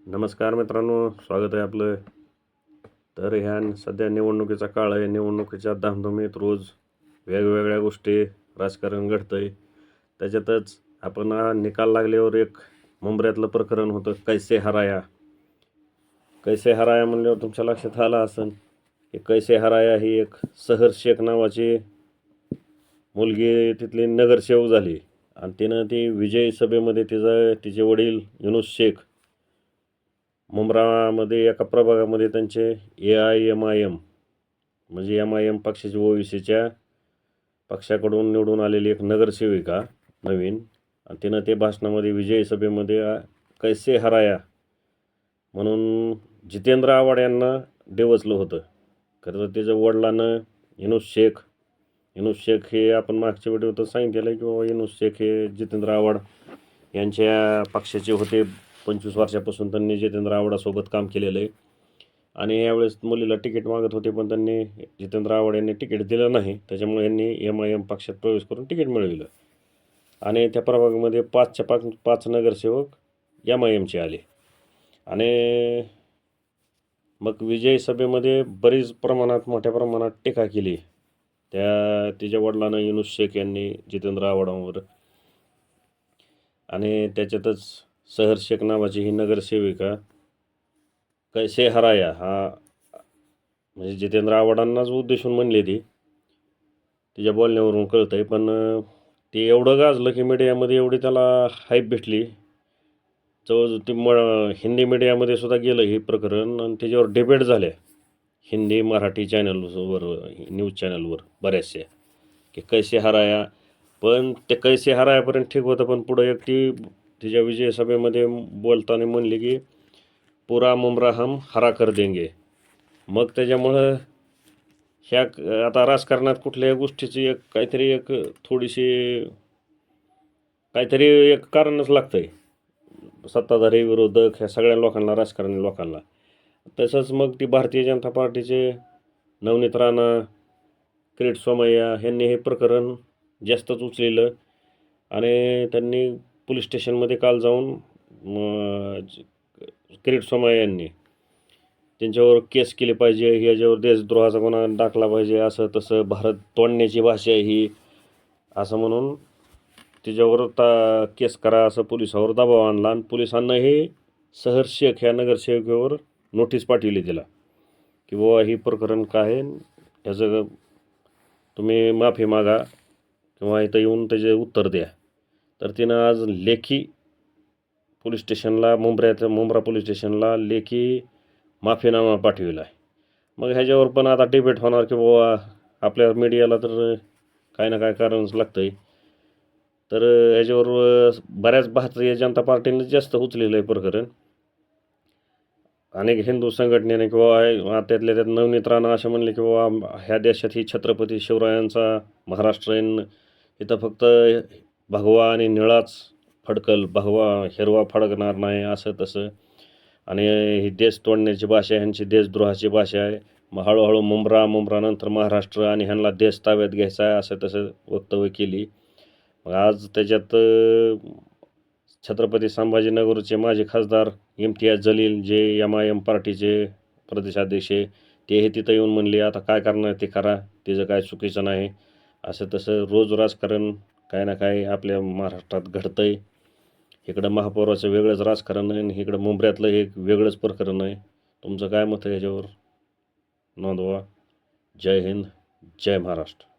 नमस्कार मित्रांनो, स्वागत आहे आपलं. तर ह्या सध्या निवडणुकीचा काळ आहे. निवडणुकीच्या धामधुमीत रोज वेगवेगळ्या गोष्टी राजकारण घडतं आहे. त्याच्यातच आपण निकाल लागल्यावर एक मुंबऱ्यातलं प्रकरण होतं कैसे हराया. कैसे हराया म्हणल्यावर तुमच्या लक्षात आलं असेल की कैसे हराया ही एक सहर शेख नावाची मुलगी तिथली नगरसेवक झाली आणि तिनं ती विजयी सभेमध्ये तिचे वडील युनुस शेख मुंब्रामध्ये एका प्रभागामध्ये त्यांचे AIMIM म्हणजे MIM पक्षाची ओवीसीच्या पक्षाकडून निवडून आलेली एक नगरसेविका नवीन, आणि तिनं ते भाषणामध्ये विजयी सभेमध्ये कैसे हराया म्हणून जितेंद्र आव्हाड यांना डिवचलं होतं. खरं तर त्याच्या वडिलांनं युनुस शेख हे आपण मागच्या व्हिडिओत सांगितलेलं की बाबा युनुस शेख हे जितेंद्र आव्हाड यांच्या पक्षाचे होते. 25 वर्षापासून त्यांनी जितेंद्र आव्हाडासोबत काम केलेलं आहे आणि यावेळेस मुलीला तिकीट मागत होते, पण त्यांनी जितेंद्र आव्हाड यांनी तिकीट दिलं नाही. त्याच्यामुळे यांनी MIM पक्षात प्रवेश करून तिकीट मिळविलं आणि त्या प्रभागामध्ये 5 नगरसेवक MIMचे आले आणि मग विजयी सभेमध्ये मोठ्या प्रमाणात टीका केली तिच्या वडिलांना युनुस शेख यांनी जितेंद्र आव्हाडांवर. आणि त्याच्यातच सहर शेख नावाची ही नगरसेविका कैसे हराया हा म्हणजे जितेंद्र आव्हाडांनाच उद्देशून म्हणली तिच्या बोलण्यावरून कळतं आहे. पण ते एवढं गाजलं की मीडियामध्ये एवढी त्याला हाईप भेटली. जवळ ती हिंदी मीडियामध्ये सुद्धा गेलं हे प्रकरण आणि त्याच्यावर डिबेट झाल्या हिंदी मराठी चॅनलवर, न्यूज चॅनलवर बऱ्याचशा की कैसे हराया. पण ते कैसे हरायापर्यंत ठीक होतं, पण पुढं तिच्या विजय सभेमध्ये बोलताना म्हणली की पुरा मुंब्रा हम हरा कर देंगे. मग त्याच्यामुळं ह्या आता राजकारणात कुठल्याही गोष्टीची काहीतरी एक कारणच लागतं आहे. सत्ताधारी विरोधक ह्या सगळ्या लोकांना, राजकारणी लोकांना. तसंच मग ती भारतीय जनता पार्टीचे नवनीत राणा, किरीट सोमय्या यांनी हे प्रकरण जास्तच उचलेलं आणि त्यांनी पोलीस स्टेशनमध्ये काल जाऊन किरीट सोमय्या यांनी त्यांच्यावर केस केली पाहिजे, ह्याच्यावर देशद्रोहाचा गुन्हा टाकला पाहिजे, असं तसं भारत तोडण्याची भाषा ही असं म्हणून तिच्यावर केस करा असं पोलिसावर दबाव आणला आणि पोलिसांनाही सहर शेख ह्या नगरसेविकेवर नोटीस पाठवली तिला की बाबा ही प्रकरण काय आहे, ह्याचं तुम्ही माफी मागा किंवा इथं येऊन त्याचे उत्तर द्या. तर तिनं आज लेखी पोलीस स्टेशनला, मुंब्रा पोलीस स्टेशनला लेखी माफीनामा पाठविला आहे. मग ह्याच्यावर पण आता डिबेट होणार की बाबा आपल्या मीडियाला तर काही ना काय कारणच लागतं आहे. तर ह्याच्यावर बऱ्याच भारतीय जनता पार्टीने जास्त उचलेलं आहे प्रकरण. अनेक हिंदू संघटनेने किंवा त्यातल्या त्यात नवनीत राणा असं म्हणले की बाबा ह्या देशात ही छत्रपती शिवरायांचा महाराष्ट्र आहे, इथं फक्त भगवा आणि निळाच फडकल, भगवा हिरवा फडकणार नाही, असं तसं. आणि ही देश तोडण्याची भाषा आहे, ह्यांची देशद्रोहाची भाषा आहे. मग हळूहळू मुंब्रानंतर महाराष्ट्र आणि ह्यांना देश ताब्यात घ्यायचा आहे, असं तसं वक्तव्य केली. मग आज त्याच्यात छत्रपती संभाजीनगरचे माजी खासदार इम्तियाज जलील, जे MIM पार्टीचे प्रदेशाध्यक्ष, तेही तिथं येऊन म्हणले आता काय करणार ते करा, तिचं काय चुकीचं नाही. असं तसं रोज राजकारण काय ना काय आपल्या महाराष्ट्रात घडतं आहे. इकडं महापौराचं वेगळंच राजकारण आहे आणि इकडं मुंब्र्यातलं एक वेगळंच प्रकरण आहे. तुमचं काय मत आहे याच्यावर नोंदवा. जय हिंद, जय महाराष्ट्र.